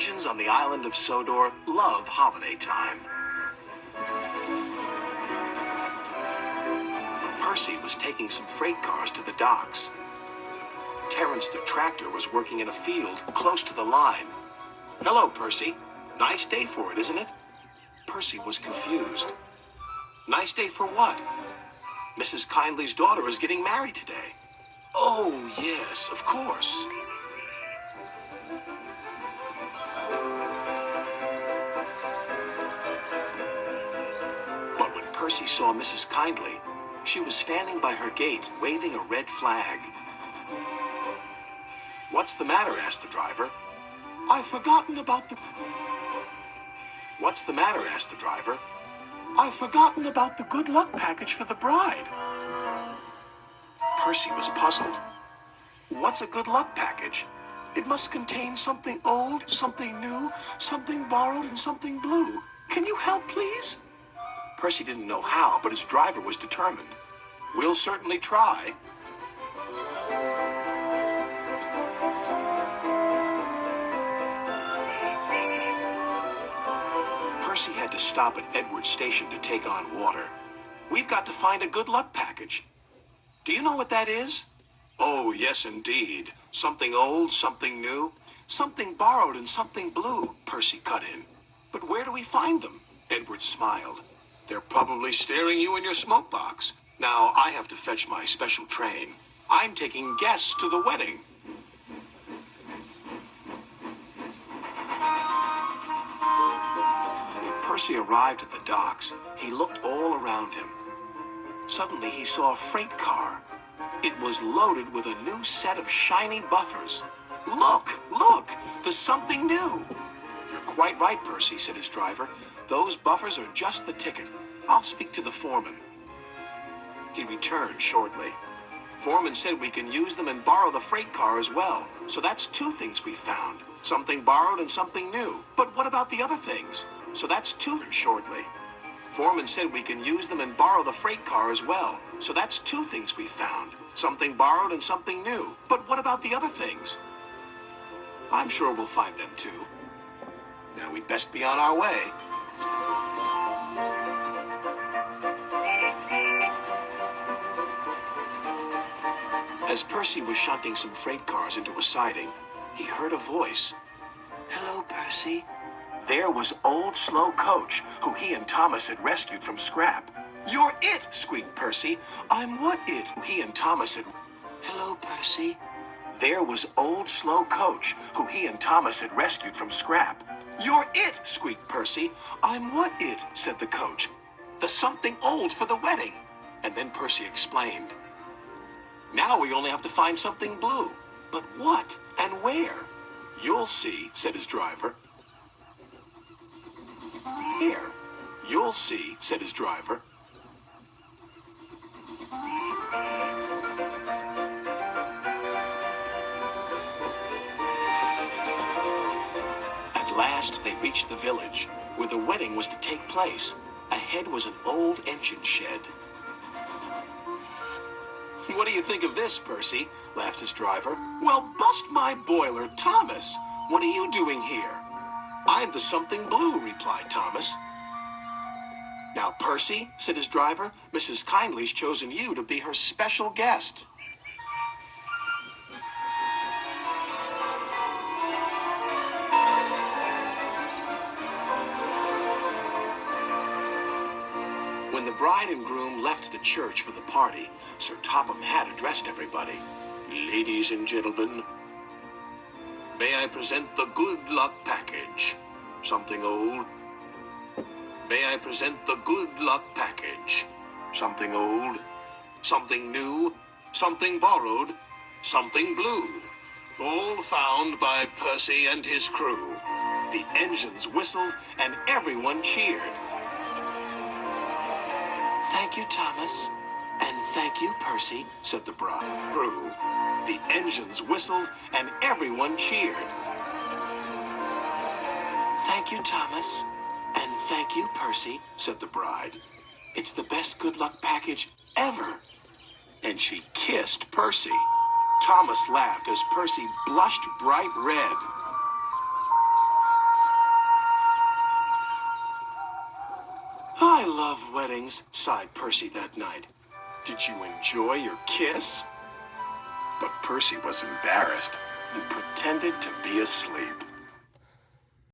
engines on the island of Sodor love holiday time. Percy was taking some freight cars to the docks. Terence the tractor was working in a field close to the line. Hello, Percy. Nice day for it, isn't it? Percy was confused. Nice day for what? Mrs. Kyndley's daughter is getting married today. Oh, yes, of course. But when Percy saw Mrs. Kyndley, she was standing by her gate, waving a red flag. What's the matter? Asked the driver. I've forgotten about the... What's the matter? Asked the driver. I've forgotten about the good luck package for the bride. Percy was puzzled. What's a good luck package? It must contain something old, something new, something borrowed, and something blue. Can you help, please? Percy didn't know how, but his driver was determined. We'll certainly try. Percy had to stop at Edward's station to take on water. We've got to find a good luck package. Do you know what that is? Oh, yes, indeed. Something old, something new, something borrowed, and something blue, Percy cut in. But where do we find them? Edward smiled. They're probably staring you in your smoke box. Now, I have to fetch my special train. I'm taking guests to the wedding. When Percy arrived at the docks, he looked all around him. Suddenly, he saw a freight car. It was loaded with a new set of shiny buffers. Look, there's something new. You're quite right, Percy, said his driver. Those buffers are just the ticket. I'll speak to the foreman. He returned shortly. Foreman said we can use them and borrow the freight car as well. So that's two things we found. Something borrowed and something new. But what about the other things? So that's two things shortly. Foreman said we can use them and borrow the freight car as well. So that's two things we found. Something borrowed and something new. But what about the other things? I'm sure we'll find them too. Now we'd best be on our way. As Percy was shunting some freight cars into a siding, he heard a voice. Hello, Percy. There was old Slowcoach, who he and Thomas had rescued from scrap. You're it, squeaked Percy. I'm what it? He and Thomas had... Hello, Percy. There was old Slowcoach, who he and Thomas had rescued from scrap. You're it, squeaked Percy. I'm what it? Said the coach. The something old for the wedding. And then Percy explained. Now we only have to find something blue. But what and where? You'll see, said his driver. Here. You'll see, said his driver. At last they reached the village, where the wedding was to take place. Ahead was an old engine shed. What do you think of this, Percy? Laughed his driver. Well, bust my boiler, Thomas. What are you doing here? I'm the something blue, replied Thomas. Now, Percy, said his driver, Mrs. Kyndley's chosen you to be her special guest. When the bride and groom left the church for the party, Sir Topham had addressed everybody. Ladies and gentlemen, may I present the good luck package? Something old. May I present the good luck package? Something old, something new, something borrowed, something blue. All found by Percy and his crew. The engines whistled and everyone cheered. Thank you, Thomas. And thank you, Percy, said the bride. Crew. The engines whistled and everyone cheered. Thank you, Thomas. And thank you, Percy, said the bride. It's the best good luck package ever. And she kissed Percy. Thomas laughed as Percy blushed bright red. I love weddings, sighed Percy that night. Did you enjoy your kiss? But Percy was embarrassed and pretended to be asleep.